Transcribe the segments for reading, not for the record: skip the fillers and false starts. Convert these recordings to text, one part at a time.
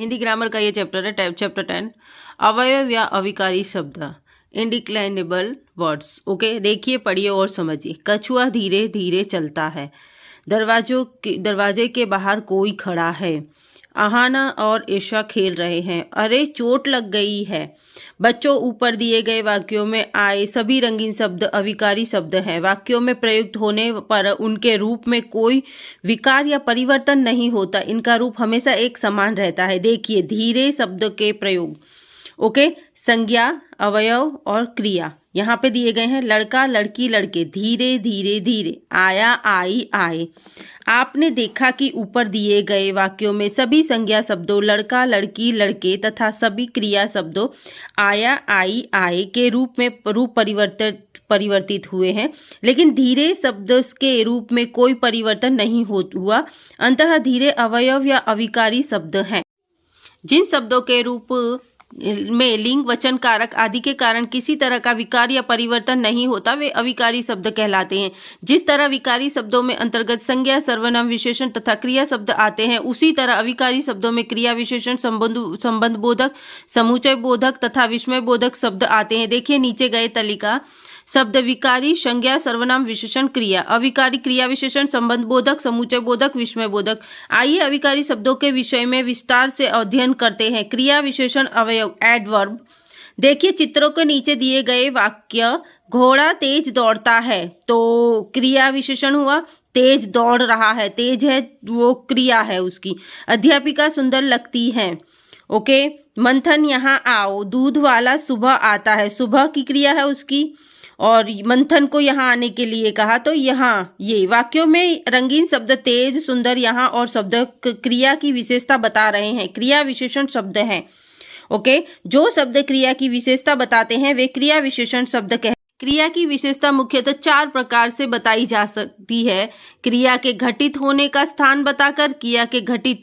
Hindi grammar का ये chapter है, चैप्टर 10, अवयव या अविकारी शब्द, इनडिक्लाइनेबल वर्ड्स। ओके, देखिए, पढ़िए और समझिए। कछुआ धीरे धीरे चलता है। दरवाजे के बाहर कोई खड़ा है। अहाना और ईशा खेल रहे हैं। अरे, चोट लग गई है। बच्चों, ऊपर दिए गए वाक्यों में आए सभी रंगीन शब्द अविकारी शब्द हैं। वाक्यों में प्रयुक्त होने पर उनके रूप में कोई विकार या परिवर्तन नहीं होता। इनका रूप हमेशा एक समान रहता है। देखिए, धीरे शब्द के प्रयोग। ओके, संज्ञा, अवयव और क्रिया यहाँ पे दिए गए हैं। लड़का, लड़की, लड़के। धीरे धीरे धीरे। आया, आई, आए। आपने देखा कि ऊपर दिए गए वाक्यों में सभी संज्ञा शब्दों लड़का, लड़की, लड़के तथा सभी क्रिया शब्दों आया, आई, आए के रूप परिवर्तित हुए हैं, लेकिन धीरे शब्द के रूप में कोई परिवर्तन नहीं हुआ। अंततः धीरे अवयव या अविकारी शब्द हैं। जिन शब्दों के रूप में लिंग, वचन, कारक आदि के कारण किसी तरह का विकार या परिवर्तन नहीं होता, वे अविकारी शब्द कहलाते हैं। जिस तरह विकारी शब्दों में अंतर्गत संज्ञा, सर्वनाम, विशेषण तथा क्रिया शब्द आते हैं, उसी तरह अविकारी शब्दों में क्रिया, विशेषण, संबंध बोधक, समुच्चय बोधक तथा विस्मय बोधक शब्द आते हैं। देखिए नीचे गए तालिका। शब्द विकारी, संज्ञा, सर्वनाम, विशेषण, क्रिया। अविकारी, क्रिया विशेषण, संबंध बोधक, समुच्चय बोधक, विस्मय बोधक। आइए अविकारी शब्दों के विषय में विस्तार से अध्ययन करते हैं। क्रिया विशेषण, अवयव, एडवर्ब। देखिए चित्रों के नीचे दिए गए वाक्य। घोड़ा तेज दौड़ता है, तो क्रिया विशेषण हुआ। तेज दौड़ रहा है, तेज है वो क्रिया है उसकी। अध्यापिका सुंदर लगती है। ओके, मंथन यहाँ आओ। दूध वाला सुबह आता है, सुबह की क्रिया है उसकी, और मंथन को यहाँ आने के लिए कहा, तो यहाँ ये वाक्यों में रंगीन शब्द तेज, सुंदर यहाँ और शब्द क्रिया की विशेषता बता रहे हैं। क्रिया विशेषण शब्द हैं। ओके, जो शब्द क्रिया की विशेषता बताते हैं वे क्रिया विशेषण शब्द कहते हैं। क्रिया की विशेषता मुख्यतः 4 प्रकार से बताई जा सकती है। क्रिया के घटित होने का स्थान बताकर, क्रिया के घटित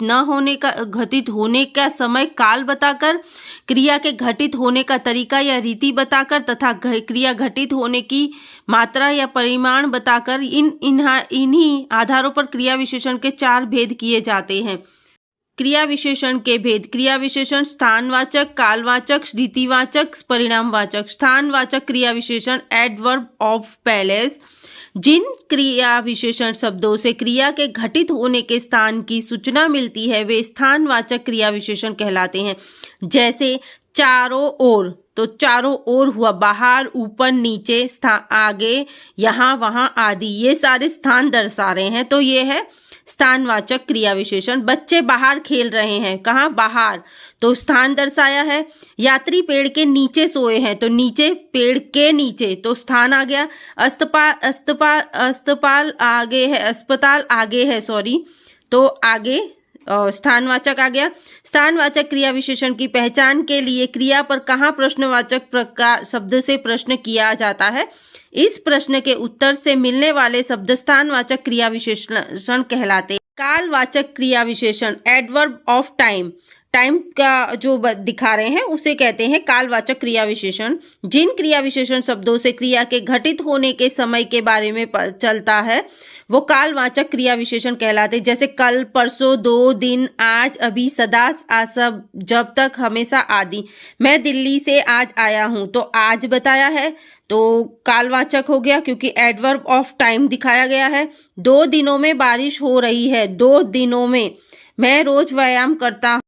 होने का समय काल बताकर, क्रिया के घटित होने का तरीका या रीति बताकर तथा क्रिया घटित होने की मात्रा या परिमाण बताकर। इन्हीं आधारों पर क्रिया विशेषण के 4 भेद किए जाते हैं। क्रिया विशेषण के भेद। क्रिया विशेषण स्थानवाचक, कालवाचक, रीतिवाचक, परिणामवाचक। स्थानवाचक क्रिया विशेषण एडवर्ब ऑफ प्लेस। जिन क्रिया विशेषण शब्दों से क्रिया के घटित होने के स्थान की सूचना मिलती है वे स्थानवाचक क्रिया विशेषण कहलाते हैं। जैसे चारों ओर, तो चारों ओर हुआ, बाहर, ऊपर, नीचे, आगे, यहाँ, वहां आदि, ये सारे स्थान दर्शा रहे हैं, तो ये है स्थानवाचक क्रिया विशेषण। बच्चे बाहर खेल रहे हैं, कहाँ, बाहर, तो स्थान दर्शाया है। यात्री पेड़ के नीचे सोए हैं, तो नीचे, पेड़ के नीचे, तो स्थान आ गया। अस्पताल आगे है, तो आगे स्थानवाचक आ गया। स्थानवाचक क्रिया विशेषण की पहचान के लिए क्रिया पर कहाँ प्रश्नवाचक प्रकार शब्द से प्रश्न किया जाता है, इस प्रश्न के उत्तर से मिलने वाले शब्द स्थानवाचक क्रिया विशेषण कहलाते हैं। कालवाचक क्रिया विशेषण एडवर्ब ऑफ टाइम। टाइम का जो दिखा रहे हैं उसे कहते हैं कालवाचक क्रिया विशेषण। जिन क्रिया विशेषण शब्दों से क्रिया के घटित होने के समय के बारे में चलता है वो कालवाचक क्रिया विशेषण कहलाते। जैसे कल, परसों, 2 दिन, आज, अभी, सदा, सब, जब तक, हमेशा आदि। मैं दिल्ली से आज आया हूं, तो आज बताया है, तो कालवाचक हो गया क्योंकि एडवर्ब ऑफ टाइम दिखाया गया है। 2 दिनों में बारिश हो रही है, 2 दिनों में। मैं रोज व्यायाम करता हूं।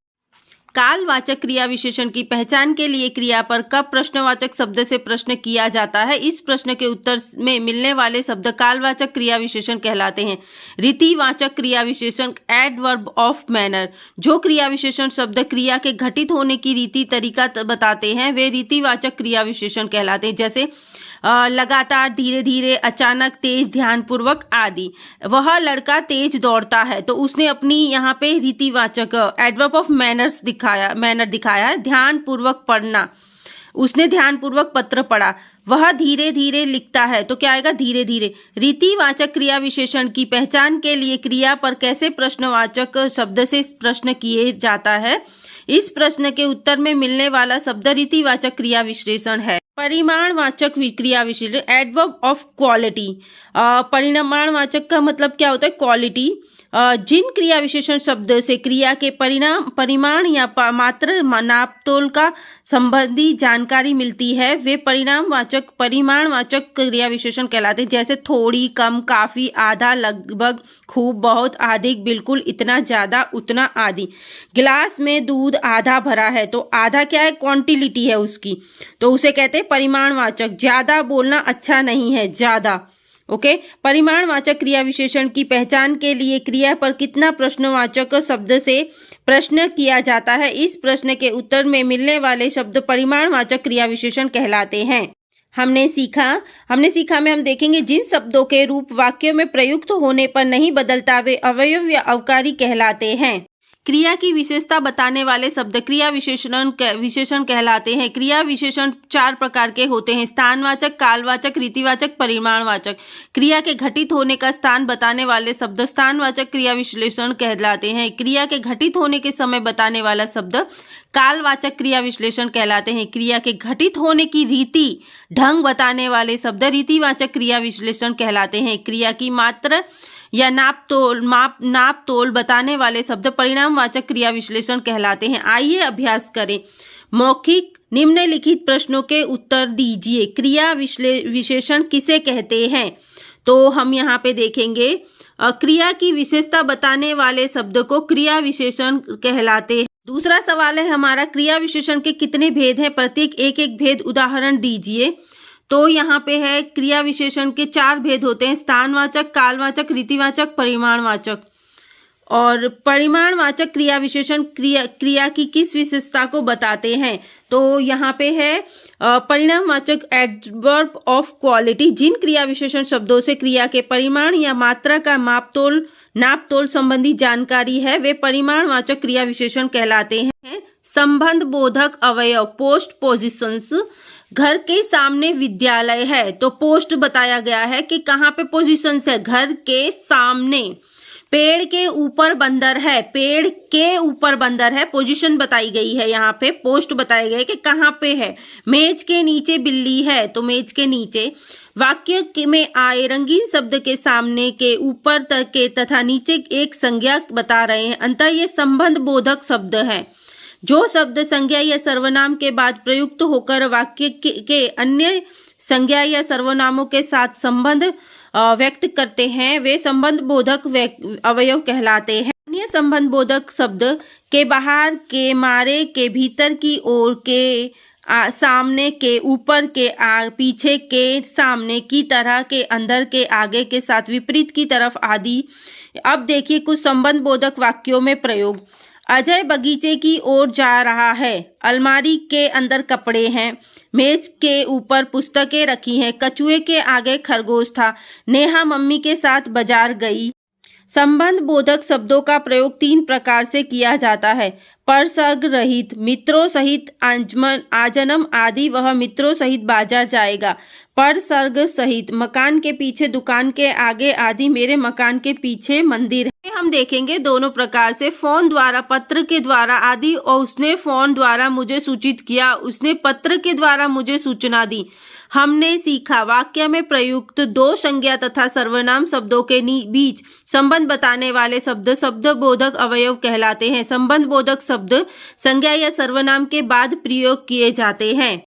कालवाचक क्रिया विशेषण की पहचान के लिए क्रिया पर कब प्रश्नवाचक शब्द से प्रश्न किया जाता है, इस प्रश्न के उत्तर में मिलने वाले शब्द कालवाचक क्रिया विशेषण कहलाते हैं। रीतिवाचक क्रिया विशेषण एडवर्ब ऑफ मैनर। जो क्रिया विशेषण शब्द क्रिया के घटित होने की रीति, तरीका बताते हैं वे रीतिवाचक क्रिया विशेषण कहलाते हैं। जैसे लगातार, धीरे धीरे, अचानक, तेज, ध्यानपूर्वक आदि। वह लड़का तेज दौड़ता है, तो उसने अपनी यहाँ पे रीतिवाचक एडवर्ब ऑफ मैनर दिखाया। ध्यानपूर्वक पढ़ना, उसने ध्यानपूर्वक पत्र पढ़ा। वह धीरे धीरे लिखता है, तो क्या आएगा, धीरे धीरे। रीतिवाचक क्रिया विशेषण की पहचान के लिए क्रिया पर कैसे प्रश्नवाचक शब्द से प्रश्न किए जाता है, इस प्रश्न के उत्तर में मिलने वाला शब्द रीतिवाचक क्रिया विशेषण है। परिमाणवाचक क्रिया विशेषण एडवर्ब ऑफ क्वालिटी। परिमाणवाचक का मतलब क्या होता है, क्वालिटी। जिन क्रिया विशेषण शब्द से क्रिया के परिमाण या मात्र नापतोल का संबंधी जानकारी मिलती है वे परिमाणवाचक क्रिया विशेषण कहलाते हैं। जैसे थोड़ी, कम, काफी, आधा, लगभग, खूब, बहुत, अधिक, बिल्कुल, इतना, ज्यादा, उतना आदि। गिलास में दूध आधा भरा है तो आधा क्या है, क्वांटिटी है उसकी, तो उसे कहते हैं परिमाणवाचक। ज्यादा बोलना अच्छा नहीं है, ज्यादा। ओके, परिमाणवाचक क्रिया विशेषण की पहचान के लिए क्रिया पर कितना प्रश्नवाचक शब्द से प्रश्न किया जाता है, इस प्रश्न के उत्तर में मिलने वाले शब्द परिमाणवाचक क्रिया विशेषण कहलाते हैं। हमने सीखा में हम देखेंगे जिन शब्दों के रूप वाक्यों में प्रयुक्त होने पर नहीं बदलता वे अवयव या अवकारी कहलाते हैं। क्रिया की विशेषता बताने वाले शब्द क्रिया विशेषण कहलाते हैं। क्रिया विशेषण 4 प्रकार के होते हैं: स्थानवाचक, कालवाचक, रीतिवाचक, परिमाणवाचक। क्रिया के घटित होने का स्थान बताने वाले शब्द स्थानवाचक क्रिया विश्लेषण कहलाते हैं। क्रिया के घटित होने के समय बताने वाला शब्द कालवाचक क्रिया विश्लेषण कहलाते हैं। क्रिया के घटित होने की रीति ढंग बताने वाले शब्द रीतिवाचक क्रिया विश्लेषण कहलाते हैं। क्रिया की मात्रा या नापतोल बताने वाले शब्द परिणामवाचक क्रिया विश्लेषण कहलाते हैं। आइए अभ्यास करें। मौखिक निम्नलिखित प्रश्नों के उत्तर दीजिए। क्रिया विशेषण किसे कहते हैं? तो हम यहाँ पे देखेंगे क्रिया की विशेषता बताने वाले शब्द को क्रिया विशेषण कहलाते हैं। दूसरा सवाल है हमारा, क्रिया विशेषण के कितने भेद हैं? प्रत्येक एक भेद उदाहरण दीजिए। तो यहाँ पे है क्रिया विशेषण के 4 भेद होते हैं: स्थानवाचक, कालवाचक, रीतिवाचक, परिमाणवाचक। और परिमाणवाचक क्रिया विशेषण क्रिया की किस विशेषता को बताते हैं? तो यहाँ पे है परिणामवाचक एडवर्ब ऑफ क्वालिटी। जिन क्रिया विशेषण शब्दों से क्रिया के परिमाण या मात्रा का नापतोल संबंधी जानकारी है वे परिमाणवाचक क्रिया विशेषण कहलाते हैं। संबंध बोधक अवयव, पोस्ट पोजिशंस। घर के सामने विद्यालय है तो पोस्ट बताया गया है कि कहाँ पे पोजीशंस है, घर के सामने। पेड़ के ऊपर बंदर है, पेड़ के ऊपर बंदर है, पोजीशन बताई गई है, यहाँ पे पोस्ट बताया गया है कि कहाँ पे है। मेज के नीचे बिल्ली है तो मेज के नीचे। वाक्य में आए रंगीन शब्द के सामने, के, ऊपर तक के तथा नीचे एक संज्ञा बता रहे हैं, अतः ये संबंध बोधक शब्द है। जो शब्द संज्ञा या सर्वनाम के बाद प्रयुक्त होकर वाक्य के अन्य संज्ञा या सर्वनामों के साथ संबंध व्यक्त करते हैं वे संबंध बोधक अवयव कहलाते हैं। अन्य संबंध बोधक शब्द के बाहर, के, मारे, के, भीतर की ओर, के, सामने, के, ऊपर, के, पीछे, के, सामने, की तरह, के, अंदर, के, आगे, के साथ, विपरीत, की तरफ आदि। अब देखिए कुछ संबंध बोधक वाक्यों में प्रयोग। अजय बगीचे की ओर जा रहा है। अलमारी के अंदर कपड़े हैं। मेज के ऊपर पुस्तकें रखी हैं। कछुए के आगे खरगोश था। नेहा मम्मी के साथ बाजार गई। संबंध बोधक शब्दों का प्रयोग 3 प्रकार से किया जाता है: परसर्ग रहित, मित्रों सहित आजन्म आदि, वह मित्रों सहित बाजार जाएगा। परसर्ग सहित, मकान के पीछे, दुकान के आगे आदि, मेरे मकान के पीछे मंदिर है। हम देखेंगे दोनों प्रकार से, फोन द्वारा, पत्र के द्वारा आदि। और उसने फोन द्वारा मुझे सूचित किया, उसने पत्र के द्वारा मुझे सूचना दी। हमने सीखा वाक्य में प्रयुक्त 2 संज्ञा तथा सर्वनाम शब्दों के बीच संबंध बताने वाले शब्द शब्द बोधक अवयव कहलाते हैं। संबंध बोधक शब्द संज्ञा या सर्वनाम के बाद प्रयोग किए जाते हैं।